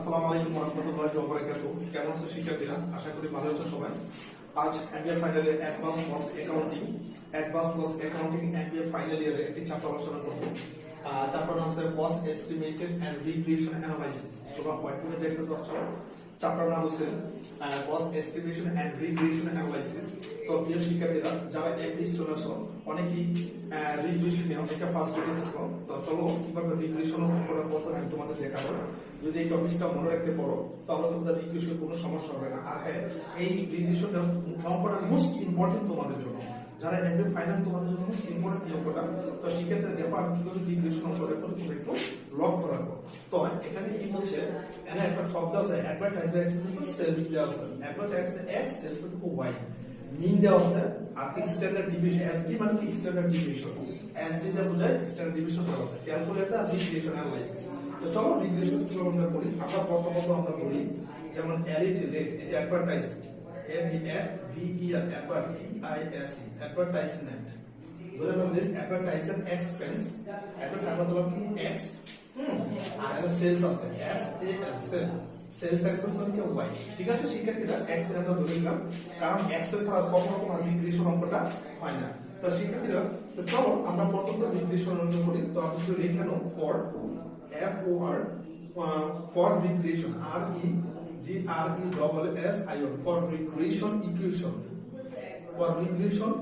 আসসালামু আলাইকুম ওয়া রাহমাতুল্লাহি ওয়া বারাকাতুহু। কেমন আছো শিক্ষার্থীরা? আশা করি ভালো আছো সবাই। আজ এমবিএ ফাইনালে advance plus accounting MBA final ইয়ারে একটি চ্যাপ্টার আলোচনা করব। চ্যাপ্টার নাম হচ্ছে cost estimated and regression analysis. তোমরা হোয়াইট বোর্ডে দেখতে পাচ্ছ চ্যাপ্টার নাম হচ্ছে cost estimation and regression analysis. তো প্রিয় শিক্ষার্থীরা, যারা এমবিএ স্টুডেন্ট আছো, অনেকেই রিগ্রেশনে অনেকটা ফার্স্ট ইয়ারে থাকো। তো চলো কিভাবে রিগ্রেশন করার পদ্ধতি আমি তোমাদের দেখাবো। যদি এই টপিকটা মনে রাখতে পারো তাহলে তোমাদের রিগ্রেশন কোনো সমস্যা হবে না। আর হ্যাঁ, এই রিগ্রেশনটা অঙ্কটা মোস্ট ইম্পর্টেন্ট তোমাদের জন্য, যারা এমবিএ ফাইনাল তোমাদের জন্য মোস্ট ইম্পর্টেন্ট এই অঙ্কটা। তো সেক্ষেত্রে দেখো আমি কি করে রিগ্রেশন অঙ্কটা করে তুমি একটু লক্ষ্য রাখো। তো এখানে কি বলছে, এখানে একটা শব্দ আছে অ্যাডভার্টাইজ বাই এক্সপেন্স সেলস দেওয়া আছে, অ্যাডভার্টাইজ এক্স সেলস আছে ওয়াই, মিন দেওয়া আছে, আর কি স্ট্যান্ডার্ড ডিভিশন এসডি মানে কি স্ট্যান্ডার্ড ডিভিশন, এসডি দিয়ে বোঝায় স্ট্যান্ডার্ড ডিভিশন দেওয়া আছে, ক্যালকুলেট দা রিগ্রেশন অ্যানালাইসিস। তো চলো রিগ্রেশন কিভাবে আমরা করি। আমরা প্রথমত আমরা করি যেমন এলিট রেট, এই যে অ্যাডভার্টাইজ advertisement. ধরে নাও this advertisement expense, advertisement मतलब কি x, আর এটা সেলস আছে সেলস এক্সপেন্স মানে কি y। ঠিক আছে শিক্ষার্থীরা, x কে আমরা ধরে নিলাম, কারণ x ছাড়া কখনো তোমার রিগ্রেশন অঙ্কটা হয় না। তো শিক্ষার্থীরা, তো চলো আমরা প্রথমত রিগ্রেশন অঙ্ক করি। তো আপনি যদি লিখে নাও for for regression regression for regression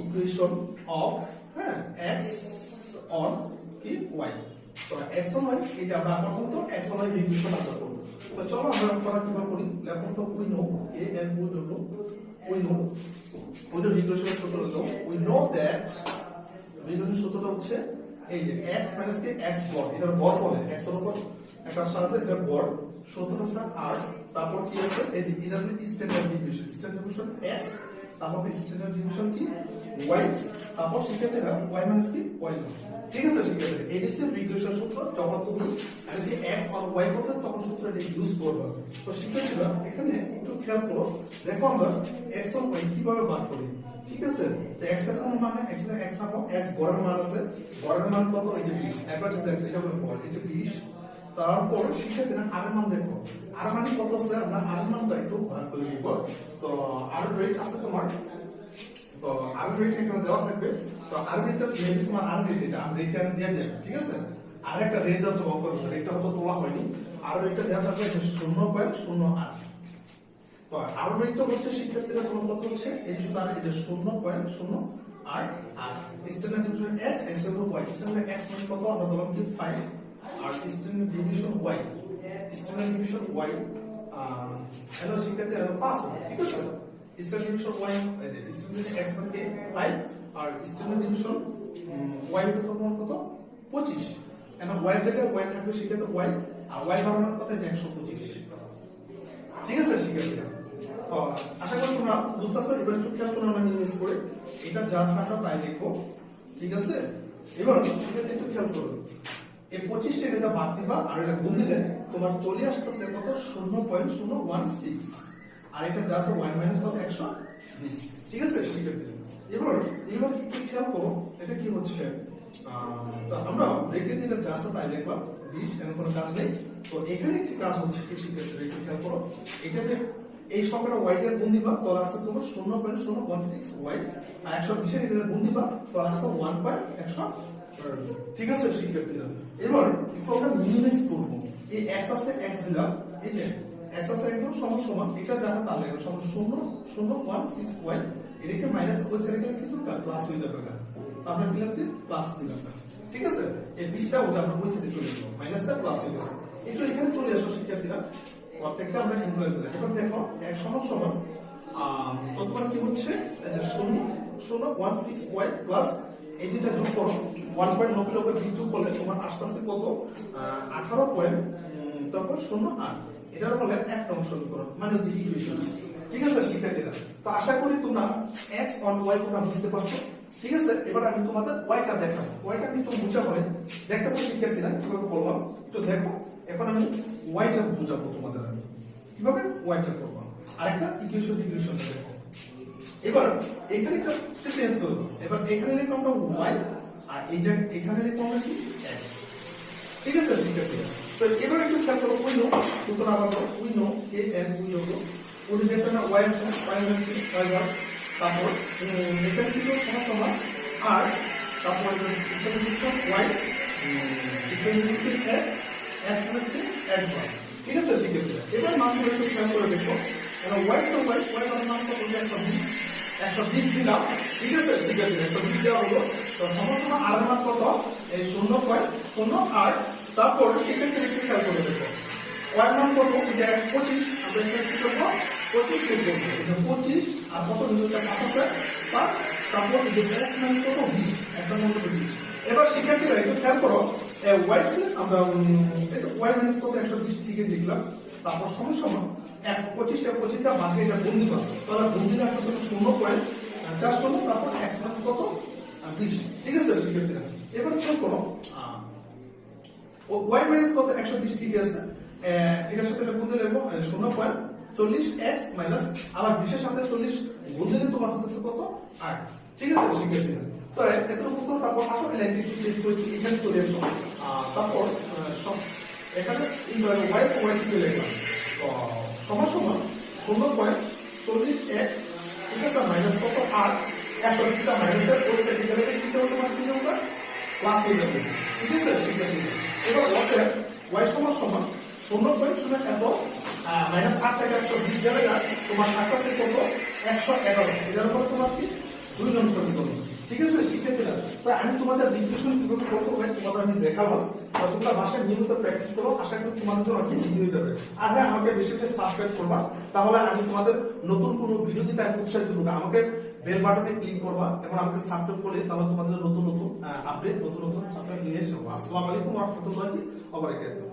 equation of x on y। তো x on y এই যে আমরা প্রথমত x on y রিগ্রেশন আমরা করব। তো চলো আমরা করা কিভাবে করি। লেখো তো we know রিগ্রেশনের সূত্র হলো we know that রিগ্রেশনের সূত্রটা হচ্ছে এই যে x মাইনাস কে x গড়, এটার গড় বলে x এর উপর একটা সাথে এটার গড় সূত্র হচ্ছে r, তারপর কি আছে এই যে এটার স্ট্যান্ডার্ড ডিভিশন x, তারপর স্ট্যান্ডার্ড ডিভিশন কি y, তারপর শিক্ষার্থীরা y মাইনাস কি y না। ঠিক আছে শিক্ষার্থীরা, এই হচ্ছে রিগ্রেশন সূত্র। যখন তুমি যদি x অন y করতে তখন সূত্রটা ইউজ করবে। তো শিক্ষার্থীরা এখানে একটু খেয়াল করো, দেখো আমরা x অন y কিভাবে বার করি। ঠিক আছে, তো x এর কোন মানে x থাকো, x গড়ের মান আছে, গড়ের মান কত এই যে 20, অ্যাডভার্টাইজ x এটা হলো গড় এই যে 20। তারপর শিক্ষার্থীরা আর এর মান দেখো, আর মানে কত আছে, আমরা আর এর মানটা একটু বার করে নিব। তো আর রেট আছে তোমার, তো আর রেট এখানে দেওয়া থাকবে। তো আর রেটটা মেবি তোমার আর রেট এটা আমি রেটটা দিয়ে দেব। ঠিক আছে, আর একটা রেট দাও তো অঙ্ক করতে, রেটটা হয়তো তোলা হয়নি, আর রেটটা দেওয়া থাকবে 0.08। তো আর রেটটা হচ্ছে শিক্ষার্থীরা কোন কত হচ্ছে এই যে তার এই যে 0.08 আর স্ট্যান্ডার্ড ডিভিশন x x এর উপর y, স্ট্যান্ডার্ড x মানে কত আমরা ধরলাম কি 5, আর স্ট্যান্ডার্ড ডিভিশন y হ্যালো শিক্ষার্থীরা 5। ঠিক আছে, স্ট্যান্ডার্ড ডিভিশন y এই যে স্ট্যান্ডার্ড x মানে কি 5 আর স্ট্যান্ডার্ড ডিভিশন y হচ্ছে কত 25। এখন y এর জায়গায় y থাকবে সেক্ষেত্রে y, আর y বাড়ানোর কথা যে 125। ঠিক আছে শিক্ষার্থীরা, তো আশা করি তোমরা বুঝতেছো। এবার একটু খেয়াল করে আমরা ইংলিশ করে এটা যা থাকা তাই লিখবো। ঠিক আছে, এবার শিক্ষার্থী একটু খেয়াল করো, এই 25 টা এটা বাদ দিবা আর এটা গুণ দিলে তোমার চলে আসতেছে কত 0.016, আর এটা যা আছে y মাইনাস কত 120। ঠিক আছে শিক্ষার্থীরা, এবার একটু খেয়াল করো এটা কি হচ্ছে। তো আমরা ব্রেকেট যেটা যা আছে তাই লিখবা 20, এর কোনো কাজ নেই। তো এখানে একটি কাজ হচ্ছে কি শিক্ষার্থীরা একটু খেয়াল করো, এটাতে এই সংখ্যাটা y দিয়ে গুণ দিবা তো আসছে তোমার 0.016 y, আর 120 এর এটা গুণ দিবা তো আসছে 1.100। ঠিক আছে শিক্ষার্থীরা, এবার একটু আমরা মিনিমাইজ করব। এই x আছে x দিলাম, এই যে x আছে একদম সমান এটা যা আছে তার লাগবে 0.016 y, এটাকে মাইনাস ওই সাইডে গেলে কিছু প্লাস হয়ে যাবে, আমরা দিলাম কি প্লাস দিলাম। ঠিক আছে, এই 20 টা ওটা আমরা ওই সাইডে চলে যাব, মাইনাসটা প্লাস হয়ে গেছে। একটু এখানে চলে আসো শিক্ষার্থীরা, প্রত্যেকটা আমরা ইনক্লুড দিলাম। এবার দেখো x সমান কতবার কি হচ্ছে এই যে 0.016 y প্লাস এই দুটো যোগ করো 1.9 লগে b যোগ করলে তোমার আসছে কত 18. তারপর 0.8, এটার বলে এক নং সমীকরণ মানে যে ইকুয়েশন। ঠিক আছে শিক্ষার্থীরা, তো আশা করি তোমরা x অন y তোমরা বুঝতে পারছো। ঠিক আছে, এবার আমি তোমাদের y টা দেখাবো, y টা আমি একটু বুঝা করে দেখতেছো শিক্ষার্থীরা কিভাবে করলাম একটু দেখো। এখন আমি y টা বুঝাবো তোমাদের, আমি কিভাবে y টা করব। আরেকটা ইকুয়েশন দেখো, এবার এখানে একটা চেঞ্জ করব। এবার এখানে লিখলাম আমরা y, আর এই যে এখানে লিখলাম আমরা কি x। ঠিক আছে শিক্ষার্থীরা, তো এবার একটু খেয়াল করো, সুতরাং আমরা we know a and we know ওই যেটা না y আছে y বার তারপর এটা ছিল সমান আর তারপর intersection y intersection x x হচ্ছে x বার ঠিক আছে শিখেছি এবার মানগুলো একটু খেয়াল করে দেখো y তো y y এর মান কত হলো 120 দিলাম ঠিক আছে ঠিক আছে 120 দেওয়া হলো তো সমতুল্য r এর মান কত এই 0.08 তারপর সেক্ষেত্রে একটু খেয়াল করে দেখো y এর মান কত এটা 25 আমরা এখানে কি করব 25 যোগ করব এটা 25 আর কত নিচে পাঠাতে পাঁচ তারপর এই যে x মান কত 20 একটা মান কত 20 এবার শিক্ষার্থীরা একটু খেয়াল করো y কে আমরা এটা y মাইনাস কত 120 ঠিক লিখলাম তারপর সমান সমান 125 টা 25 টা বাদ দিয়ে এটা গুণ দিবা তাহলে গুণ দিলে আসলে 0.4 তারপর x মাইনাস কত 20 ঠিক আছে শিক্ষার্থীরা এবার খেয়াল করো y মাইনাস কত 120 ঠিক আছে এটার সাথে এটা গুণ দিলে 0.40 x মাইনাস আবার 20 এর সাথে 40 গুণ দিলে তোমার হচ্ছে কত 8 ঠিক আছে শিক্ষার্থীরা তো এতটুকু বুঝছো তারপর আসো ইলেকট্রিক চেঞ্জ করে এখানে চলে আসো তারপর এখানে y কি লিখলাম তো সমান সমান 0.40 x এটা মাইনাস কত 8 120 টা মাইনাসের ওই সেকেন্ডে কি হলো তোমার কি হবে প্লাস হয়ে যাবে ঠিক আছে শিক্ষার্থীরা এবার y সমান সমান 0.0 এত মাইনাস 8 থেকে 120 যাবে না তোমার আকাশে কত 111 এর উপর তোমার কি 2 নং সমীকরণ ঠিক আছে শিক্ষার্থীরা তাই আমি তোমাদের রিভিশন কিভাবে করতে হয় তোমাদের আমি দেখালাম আর তোমরা বাসায় নিয়মিত প্র্যাকটিস করো আশা করি তোমাদের জন্য অনেক ইজি হয়ে যাবে আর হ্যাঁ আমাকে বেশি বেশি সাবস্ক্রাইব করবা তাহলে আমি তোমাদের নতুন কোনো ভিডিও দিতে আমি উৎসাহিত করব আমাকে বেল বাটনে ক্লিক করবা এবং আমাকে সাবস্ক্রাইব করলে তাহলে তোমাদের নতুন নতুন আপডেট নতুন নতুন সাবস্ক্রাইব নিয়ে আসবো আসসালামু আলাইকুম ওয়া রাহমাতুল্লাহি ওয়া বারাকাতুহু